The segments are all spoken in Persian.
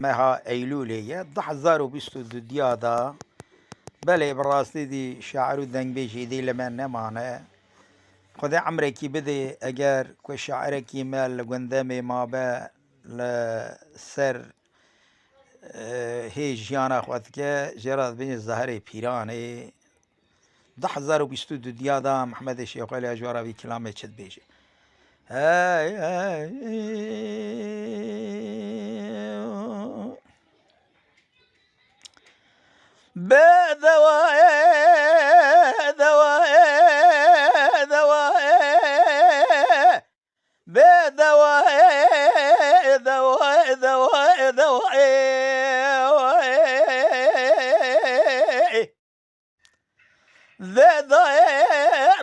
مها أيلولية 2022 دا بله براستی دی شاعر و دنگ بیشی دی لمن نمانه خدا عمره کی بده اگر کو شاعر کی مال گندم ما به لسر هی جیانا خود که جراد بین زهره پیرانه 2022 دا محمد شیخ علی اجوراوی کلامه چد بیشی بدواء دواء دواء بدواء دواء دواء دواء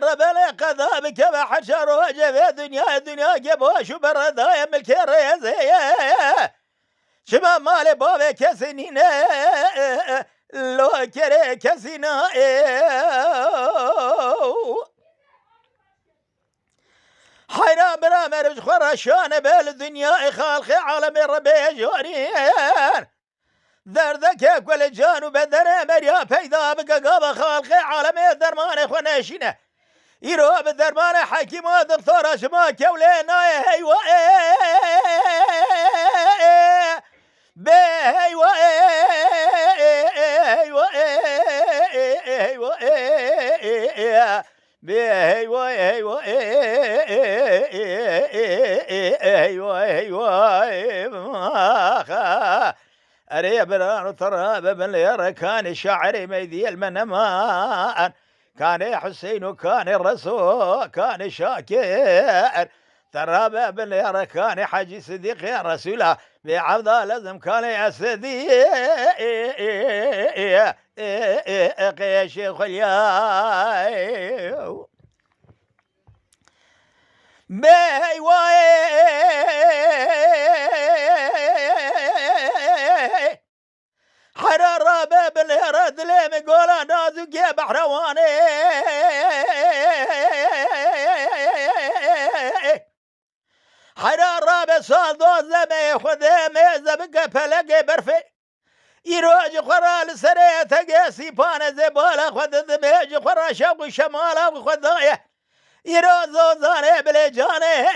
ربنا قضى بك بحشر وجه دنيا جبوش وبردايا ملك الريزية شباب مالي بابي كسنين لو كري كسنا حيران برا مرج خرشان بالدنيا خالقي عالم ربي جوريان دردك كل جانو بدر مريا پیدا بقى خالقي عالم درمان خناشينه يرو بالدرمان حكيم دكتور شما كولينا هيوا بهيوا أري بران ترى بابن يرى كان شاعري ميدي المنمان كان حسين وكان الرسول كان شاكر ترى بابن يرى كان حجي صديق يا رسوله بعبد لازم كان يا سيدي يا شيخ الياو بي حرارة باب الهرد لي مقولا نازو كي بحرواني حرارة بسال دوزمي خدمي زبقى فلقي برفي يروج خرا لسرية تقاسي بانا زبالة خد دميج خرا شوق شمالة وخدايا يروزو زاني بلجاني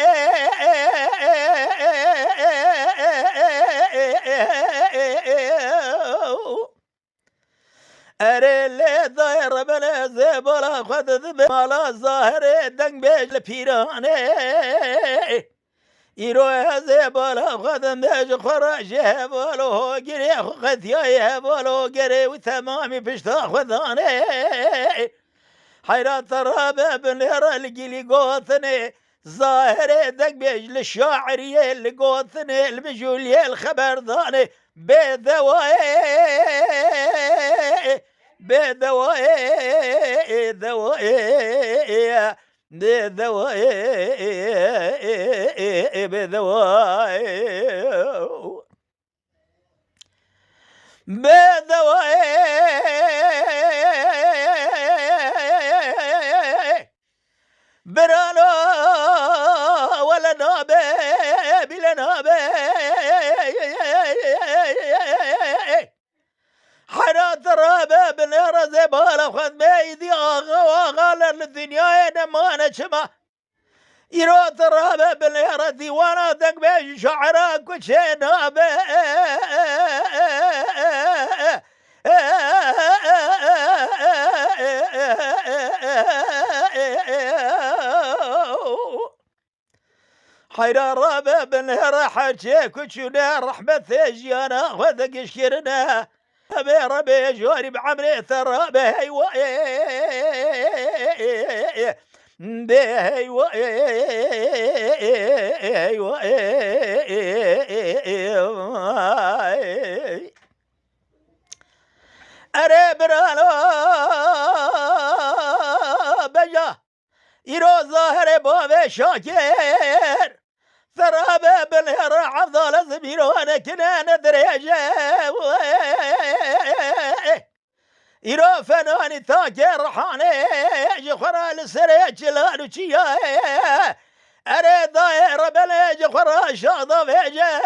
أري اللي ضاير بنا زبالة خد دمالا ظاهر دنگ بيج لبيراني يروح زبالة خد دميج خرا جهبالو قري خد يهبالو قري وثمامي بشتا خداني حيران ترى باب الهرى اللي قوثني ظاهر دق بيج للشاعرية اللي قوثني المجولية الخبر ضاني بدواء بدواء دواء بدواء بدواء برانو ولا نابه بلا نابه حرات رابه بنهر زبالة خذ بيدي آغا للدنيا نمانا شما يروت رابه بنهر ديوانا دق بيش شعرا كشي نابه حيران رابه بنهر حاجي كشنا رحمة جيانا خذ قشكرنا ربي جوري بعمري ترى بهيوا بهيوا أري برانو بجا يرو ظاهر بابي شاكر ثرابة بالهر عضل زبيرون كنا ندريجه يرو فناني تاكر رحاني جخرا لسري جلالو چيا اره دایر بلیج خراش آدا ویجه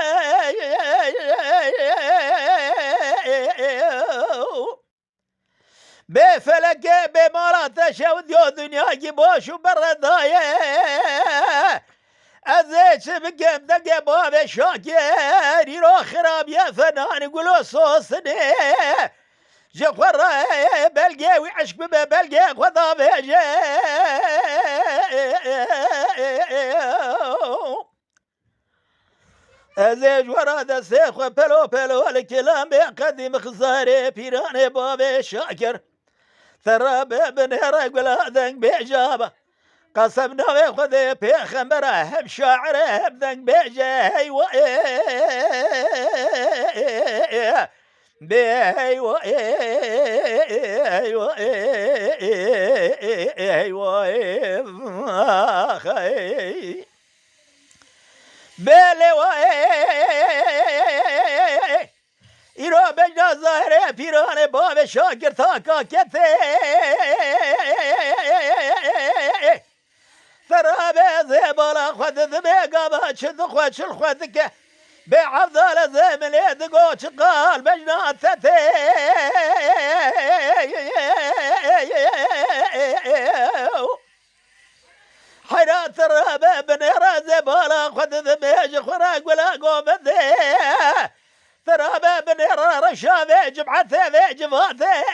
به فلکه به مالات شود یا دنیا کی باشو بردایه از چه بگم دگه باب شاکری را خرابیه فنان گلو سوسنه جخورا بلگه و عشق به بلگه خدا بجه از جورا دسته خو پلو پلو الکلام به قدیم خزاره پیران باب شاکر ثراب بنهر قلادنگ بجابه قسم نوی خود پیغمبره هم شاعره هم دنگ بجه هیوه بهيوه ايوه ايوه اخي بلوا ایرا بجنا ظاهره پیران باب شاکر تاکا کته ثرابه زبالا خود ذبیقا چند خود چل خود که به عبدال زمن يدقو شقال بجناتته حيرات الرابع بن رازي بالا خد ذبيج خراق ولا قومته ثرابة بن رشابه جمعته في جفاته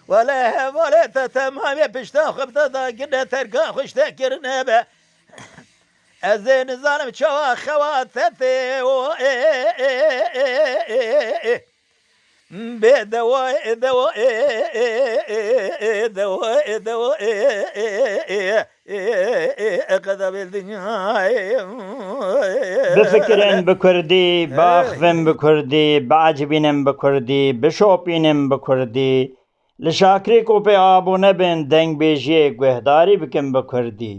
ولا تتمام بشتاخ بتدا قلنا ترقا خوش تكرنا به الزين ظالم شوا خواتتي بدواء دواء دواء دواء قذب الدنيا بفكرن بكردي باخفن بكردي بعجبينن بكردي بشوپينن بكردي لشاكري کو پہ آبو نبن دنگ بیجیے گوہداری بکن بکردی